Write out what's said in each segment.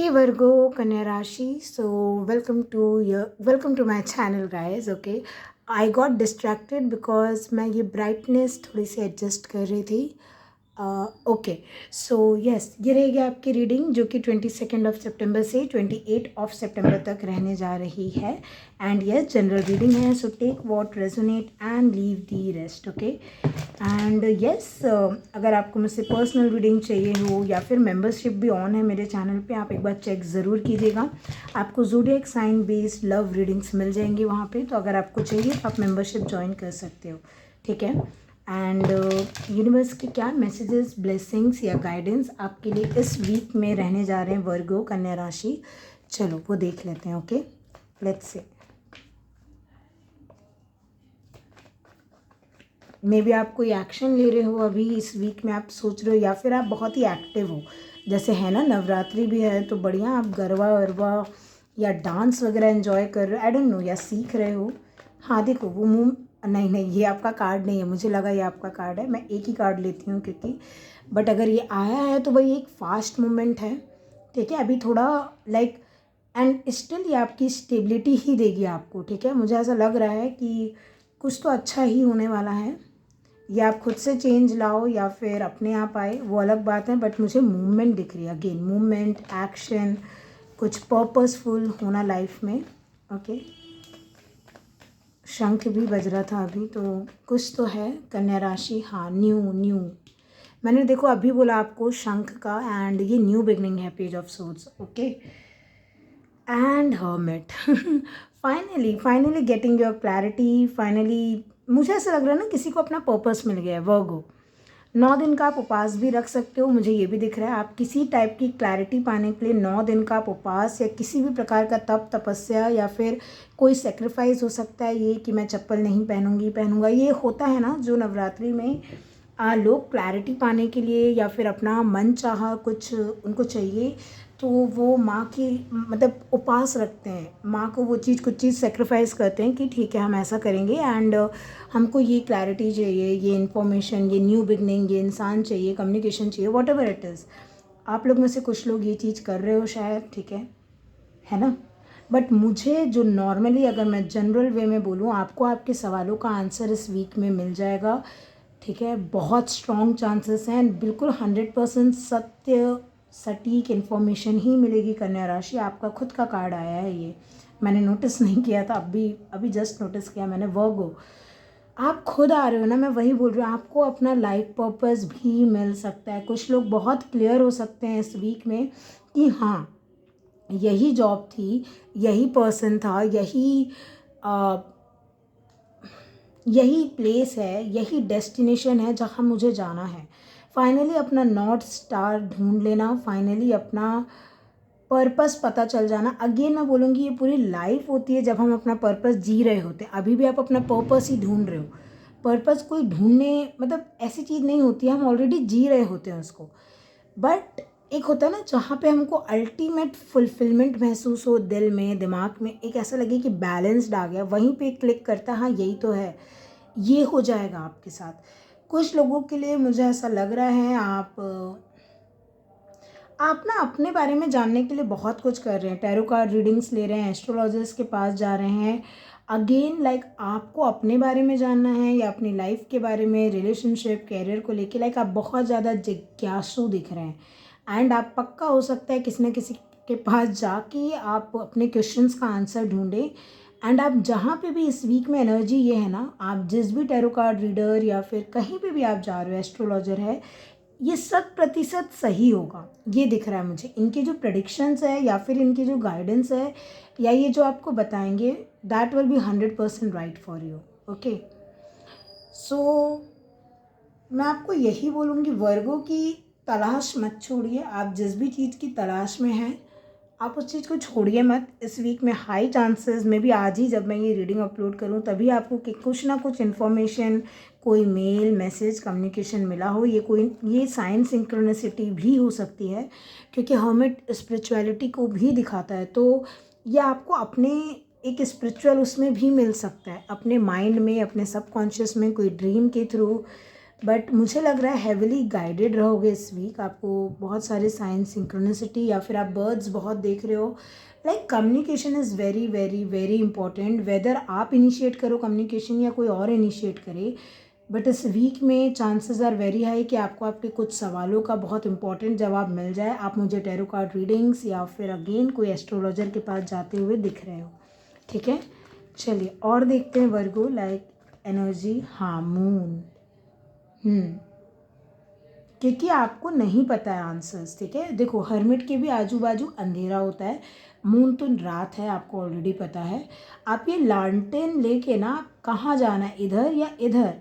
Hey Virgo, Kanya Rashi. So welcome to my channel, guys. Okay, I got distracted because मैं ये brightness थोड़ी सी adjust कर रही थी. ओके सो यस, ये रहेगी आपकी रीडिंग जो कि 22 सितंबर से 28 सितंबर तक रहने जा रही है. एंड यस, जनरल रीडिंग है, so take what resonate and leave the rest. Okay and yes, अगर आपको मुझसे पर्सनल रीडिंग चाहिए हो या फिर मेंबरशिप भी ऑन है मेरे चैनल पे, आप एक बार चेक ज़रूर कीजिएगा. आपको zodiac sign based love readings मिल जाएंगी वहाँ पे. तो अगर आपको चाहिए तो आप मेंबरशिप ज्वाइन कर सकते हो. ठीक है. एंड यूनिवर्स के क्या मैसेजेस, ब्लेसिंग्स या गाइडेंस आपके लिए इस वीक में रहने जा रहे हैं वर्गो कन्या राशि. चलो वो देख लेते हैं. Okay, let's say. May be आप कोई एक्शन ले रहे हो अभी इस वीक में, आप सोच रहे हो, या फिर आप बहुत ही एक्टिव हो. जैसे है ना, नवरात्रि भी है तो बढ़िया, आप गरबा वरबा या डांस वगैरह एंजॉय कर रहे हो, आई डोंट नो, या सीख रहे हो. हाँ देखो वो मुंह, नहीं नहीं, ये आपका कार्ड नहीं है, मुझे लगा ये आपका कार्ड है. मैं एक ही कार्ड लेती हूँ क्योंकि, बट अगर ये आया है तो वही एक फास्ट मूवमेंट है. ठीक है, अभी थोड़ा लाइक, एंड स्टिल ये आपकी स्टेबिलिटी ही देगी आपको. ठीक है, मुझे ऐसा लग रहा है कि कुछ तो अच्छा ही होने वाला है. या आप खुद से चेंज लाओ या फिर अपने आप आए, वो अलग बात है, बट मुझे मूवमेंट दिख रही है. अगेन मूवमेंट, एक्शन, कुछ पर्पसफुल होना लाइफ में. ओके, शंख भी बज रहा था अभी, तो कुछ तो है. कन्या राशि, हाँ, न्यू मैंने देखो अभी बोला आपको शंख का, एंड ये न्यू बिगनिंग है, page of swords. Okay and hermit. Finally getting your clarity. Finally मुझे ऐसा लग रहा है ना, किसी को अपना पर्पस मिल गया है. वर्गो 9 दिन का आप उपवास भी रख सकते हो, मुझे ये भी दिख रहा है. आप किसी टाइप की क्लैरिटी पाने के लिए 9 दिन का आप उपवास या किसी भी प्रकार का तप तपस्या या फिर कोई सेक्रीफाइस हो सकता है. ये कि मैं चप्पल नहीं पहनूंगा, ये होता है ना जो नवरात्रि में लोग क्लैरिटी पाने के लिए या फिर अपना मन चाहा कुछ उनको चाहिए, तो वो माँ की मतलब उपवास रखते हैं, माँ को वो चीज़, कुछ चीज़ सेक्रीफाइस करते हैं कि ठीक है हम ऐसा करेंगे, एंड हमको ये क्लैरिटी चाहिए, ये इन्फॉर्मेशन, ये न्यू बिगनिंग, ये इंसान चाहिए, कम्युनिकेशन चाहिए, वॉट एवर इट इज़. आप लोग में से कुछ लोग ये चीज़ कर रहे हो शायद. ठीक है ना. बट मुझे जो नॉर्मली, अगर मैं जनरल वे में बोलूँ, आपको आपके सवालों का आंसर इस वीक में मिल जाएगा. ठीक है, बहुत स्ट्रॉन्ग चांसेस हैं, बिल्कुल 100% सत्य सटीक इन्फॉर्मेशन ही मिलेगी. कन्या राशि, आपका खुद का कार्ड आया है, ये मैंने नोटिस नहीं किया था, अभी जस्ट नोटिस किया मैंने. वर्गो, आप खुद आ रहे हो ना, मैं वही बोल रही हूँ, आपको अपना लाइफ पर्पस भी मिल सकता है. कुछ लोग बहुत क्लियर हो सकते हैं इस वीक में कि हाँ, यही जॉब थी, यही पर्सन था, यही प्लेस है, यही डेस्टिनेशन है जहाँ मुझे जाना है. फाइनली अपना नॉर्थ स्टार ढूंढ लेना, फाइनली अपना पर्पस पता चल जाना. अगेन मैं बोलूँगी, ये पूरी लाइफ होती है जब हम अपना पर्पस जी रहे होते हैं. अभी भी आप अपना पर्पस ही ढूंढ रहे हो. पर्पस कोई ढूंढने मतलब ऐसी चीज़ नहीं होती है, हम ऑलरेडी जी रहे होते हैं उसको. बट एक होता है ना जहाँ पे हमको अल्टीमेट फुलफिलमेंट महसूस हो, दिल में, दिमाग में, एक ऐसा लगे कि बैलेंस्ड आ गया, वहीं पे क्लिक करता है, हाँ यही तो है. ये हो जाएगा आपके साथ. कुछ लोगों के लिए मुझे ऐसा लग रहा है, आप ना अपने बारे में जानने के लिए बहुत कुछ कर रहे हैं. टैरो कार्ड रीडिंग्स ले रहे हैं, एस्ट्रोलॉजर्स के पास जा रहे हैं. अगेन लाइक आपको अपने बारे में जानना है या अपनी लाइफ के बारे में, रिलेशनशिप, कैरियर को लेके, लाइक आप बहुत ज़्यादा जिज्ञासु दिख रहे हैं. एंड आप पक्का हो सकता है किसी न किसी के पास जाके आप अपने क्वेश्चंस का आंसर ढूंढें. एंड आप जहाँ पे भी इस वीक में एनर्जी ये है ना, आप जिस भी टैरो कार्ड रीडर या फिर कहीं पे भी आप जा रहे हो, एस्ट्रोलॉजर है, ये 100% सही होगा. ये दिख रहा है मुझे, इनके जो प्रडिक्शंस है या फिर इनकी जो गाइडेंस है या ये जो आपको बताएंगे, that will be 100% right for you. Okay, so मैं आपको यही बोलूँगी, वर्गों की तलाश मत छोड़िए. आप जिस भी चीज़ की तलाश में हैं, आप उस चीज़ को छोड़िए मत. इस वीक में हाई चांसेस में भी, आज ही जब मैं ये रीडिंग अपलोड करूँ तभी आपको कि कुछ ना कुछ इन्फॉर्मेशन, कोई मेल, मैसेज, कम्युनिकेशन मिला हो. ये साइन सिंक्रोनिसिटी भी हो सकती है क्योंकि हर्मिट स्पिरिचुअलिटी को भी दिखाता है. तो ये आपको अपने एक स्पिरिचुअल उसमें भी मिल सकता है, अपने माइंड में, अपने सबकॉन्शियस में, कोई ड्रीम के थ्रू, बट मुझे लग रहा है हैविली गाइडेड रहोगे इस वीक। आपको बहुत सारे साइंस, सिंक्रोनिसिटी, या फिर आप बर्ड्स बहुत देख रहे हो। Like communication is very very very important, whether आप इनिशिएट करो कम्युनिकेशन या कोई और इनिशिएट करे। बट इस वीक में चांसेस आर वेरी हाई कि आपको आपके कुछ सवालों का बहुत इंपॉर्टेंट जवाब मिल जाए। आप मुझे टैरो कार्ड रीडिंग्स या फिर अगेन कोई एस्ट्रोलॉजर के पास जाते हुए दिख रहे हो, ठीक है। चलिए और देखते हैं वर्गो, लाइक एनर्जी। हाँ, मून। क्योंकि आपको नहीं पता है आंसर्स, ठीक है। देखो हर्मिट के भी आजू बाजू अंधेरा होता है, मून तो रात है, आपको ऑलरेडी पता है। आप ये लालटेन लेके ना कहाँ जाना है, इधर या इधर,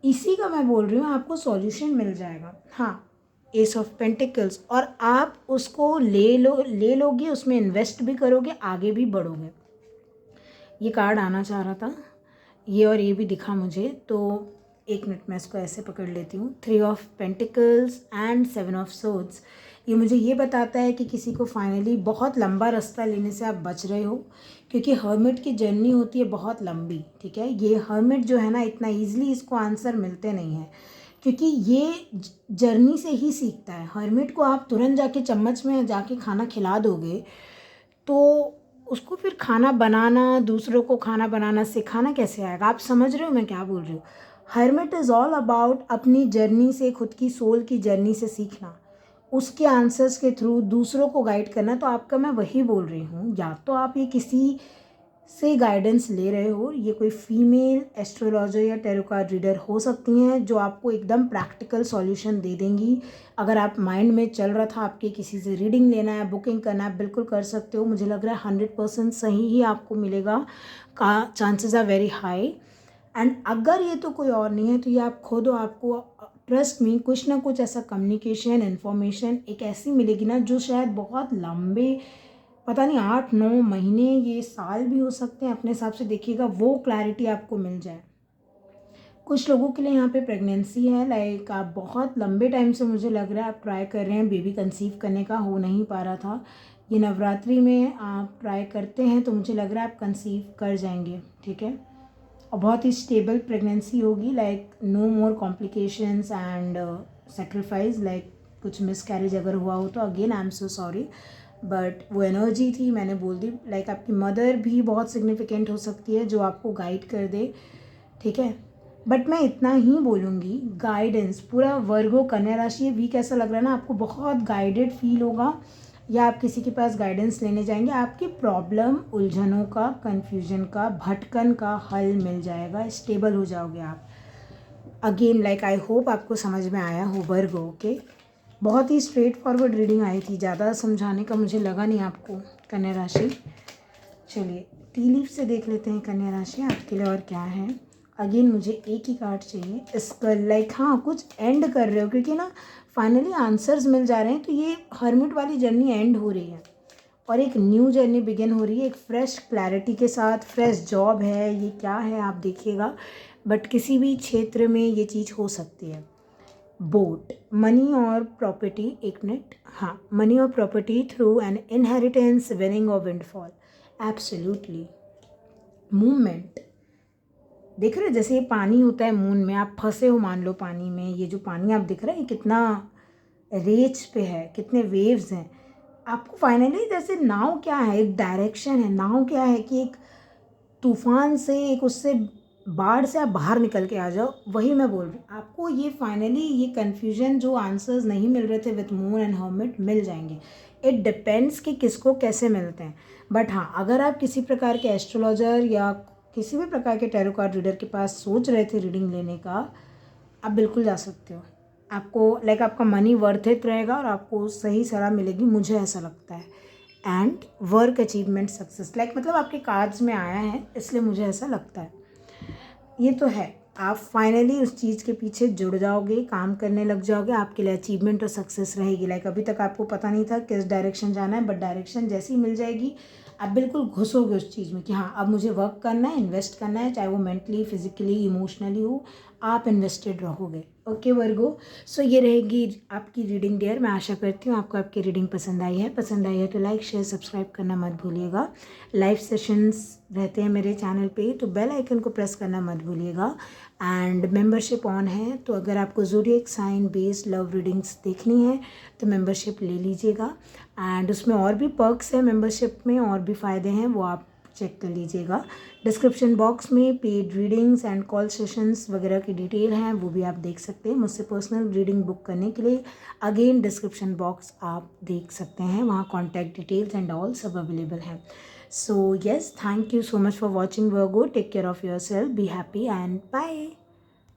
इसी का मैं बोल रही हूँ, आपको सॉल्यूशन मिल जाएगा। हाँ, एस ऑफ पेंटिकल्स, और आप उसको ले लोगे, उसमें इन्वेस्ट भी करोगे, आगे भी बढ़ोगे। ये कार्ड आना चाह रहा था, ये और ये भी दिखा मुझे, तो एक मिनट मैं इसको ऐसे पकड़ लेती हूँ। 3 of pentacles and 7 of swords, ये मुझे ये बताता है कि किसी को फाइनली बहुत लंबा रास्ता लेने से आप बच रहे हो, क्योंकि हर्मिट की जर्नी होती है बहुत लंबी, ठीक है। ये हर्मिट जो है ना, इतना ईजिली इसको आंसर मिलते नहीं हैं, क्योंकि ये जर्नी से ही सीखता है। हर्मिट को आप तुरंत जाके चम्मच में जाके खाना खिला दोगे तो उसको फिर खाना बनाना, दूसरों को खाना बनाना सिखाना कैसे आएगा। आप समझ रहे हो मैं क्या बोल रही हूँ। हर्मिट इज़ ऑल अबाउट अपनी जर्नी से, खुद की सोल की जर्नी से सीखना, उसके आंसर्स के थ्रू दूसरों को गाइड करना। तो आपका मैं वही बोल रही हूँ, या तो आप ये किसी से गाइडेंस ले रहे हो, ये कोई फीमेल एस्ट्रोलॉजर या टैरो कार्ड रीडर हो सकती हैं जो आपको एकदम प्रैक्टिकल सॉल्यूशन दे देंगी। अगर आप माइंड में चल रहा था आपके किसी से रीडिंग लेना है, बुकिंग करना है, बिल्कुल कर सकते हो। मुझे लग रहा है 100% सही ही आपको मिलेगा, का chances are very high. And अगर ये तो कोई और नहीं है तो ये आप खुद हो, आपको ट्रस्ट में कुछ ना कुछ ऐसा कम्युनिकेशन, इन्फॉर्मेशन एक ऐसी मिलेगी ना जो शायद बहुत लंबे, पता नहीं 8-9 महीने, ये साल भी हो सकते हैं, अपने हिसाब से देखिएगा, वो क्लैरिटी आपको मिल जाए। कुछ लोगों के लिए यहाँ पे प्रेगनेंसी है, लाइक आप बहुत लंबे टाइम से, मुझे लग रहा है आप ट्राई कर रहे हैं बेबी कंसीव करने का, हो नहीं पा रहा था। ये नवरात्रि में आप ट्राई करते हैं तो मुझे लग रहा है आप कंसीव कर जाएंगे, ठीक है। और बहुत ही स्टेबल प्रेगनेंसी होगी, like no more complications and sacrifice, like कुछ मिसकैरेज अगर हुआ हो तो again I am so sorry, but वो एनर्जी थी, मैंने बोल दी। लाइक आपकी मदर भी बहुत सिग्निफिकेंट हो सकती है जो आपको गाइड कर दे, ठीक है। बट मैं इतना ही बोलूँगी, गाइडेंस पूरा वर्गो कन्या राशि वीक ऐसा लग रहा है ना, आपको बहुत गाइडेड फील होगा, या आप किसी के पास गाइडेंस लेने जाएंगे, आपकी प्रॉब्लम, उलझनों का, कन्फ्यूजन का, भटकन का हल मिल जाएगा, स्टेबल हो जाओगे आप। अगेन लाइक आई होप आपको समझ में आया हो वर्गो, ओके। बहुत ही स्ट्रेट फॉरवर्ड रीडिंग आई थी, ज़्यादा समझाने का मुझे लगा नहीं आपको कन्या राशि। चलिए टी लीफ से देख लेते हैं कन्या राशि आपके लिए और क्या है। अगेन मुझे एक ही कार्ड चाहिए इसका, लाइक हाँ कुछ एंड कर रहे हो, क्योंकि ना फाइनली आंसर्स मिल जा रहे हैं, तो ये हर्मिट वाली जर्नी एंड हो रही है और एक न्यू जर्नी बिगिन हो रही है, एक फ्रेश क्लैरिटी के साथ। फ्रेश जॉब है, ये क्या है आप देखिएगा, बट किसी भी क्षेत्र में ये चीज़ हो सकती है। बोट, मनी और प्रॉपर्टी, एक मिनट, हाँ, मनी और property through an inheritance, winning और विंडफॉल, एब्सोल्युटली। मूवमेंट, देख रहे हो जैसे ये पानी होता है मून में, आप फंसे हो मान लो पानी में, ये जो पानी आप दिख रहा है ये कितना रेच पे है, कितने वेव्स हैं। आपको फाइनली जैसे नाव क्या है, एक डायरेक्शन है, नाव क्या है कि एक तूफान से, एक उससे बाढ़ से आप बाहर निकल के आ जाओ, वही मैं बोल रही हूँ आपको। ये फाइनली ये कन्फ्यूजन जो आंसर्स नहीं मिल रहे थे विथ मून एंड हर्मिट मिल जाएंगे। इट डिपेंड्स कि किसको कैसे मिलते हैं। बट हाँ, अगर आप किसी प्रकार के एस्ट्रोलॉजर या किसी भी प्रकार के टैरो कार्ड रीडर के पास सोच रहे थे रीडिंग लेने का, आप बिल्कुल जा सकते हो। आपको लाइक आपका मनी वर्थ इट रहेगा और आपको सही सलाह मिलेगी, मुझे ऐसा लगता है। And work achievement success, like मतलब आपके कार्ड्स में आया है इसलिए मुझे ऐसा लगता है। ये तो है, आप फाइनली उस चीज़ के पीछे जुड़ जाओगे, काम करने लग जाओगे, आपके लिए अचीवमेंट और सक्सेस रहेगी। लाइक अभी तक आपको पता नहीं था किस डायरेक्शन जाना है, बट डायरेक्शन जैसी मिल जाएगी आप बिल्कुल घुसोगे उस चीज़ में कि हाँ अब मुझे वर्क करना है, इन्वेस्ट करना है, चाहे वो मेंटली, फिजिकली, इमोशनली हो, आप इन्वेस्टेड रहोगे। ओके वर्गो, सो ये रहेगी आपकी रीडिंग डियर। मैं आशा करती हूँ आपको आपकी रीडिंग पसंद आई है। पसंद आई है तो लाइक, शेयर, सब्सक्राइब करना मत भूलिएगा। लाइव सेशंस रहते हैं मेरे चैनल पे, तो बेल आइकन को प्रेस करना मत भूलिएगा। एंड मेंबरशिप ऑन है, तो अगर आपको zodiac sign based love readings देखनी है तो मेंबरशिप ले लीजिएगा। एंड उसमें और भी पर्क्स हैं, मेंबरशिप में और भी फ़ायदे हैं, वो आप चेक कर लीजिएगा। डिस्क्रिप्शन बॉक्स में paid readings and call sessions वगैरह की डिटेल हैं, वो भी आप देख सकते हैं। मुझसे पर्सनल रीडिंग बुक करने के लिए अगेन डिस्क्रिप्शन बॉक्स आप देख सकते हैं, वहाँ कॉन्टैक्ट डिटेल्स एंड ऑल सब अवेलेबल हैं। So yes, thank you so much for watching Virgo. Take care of yourself, be happy and bye.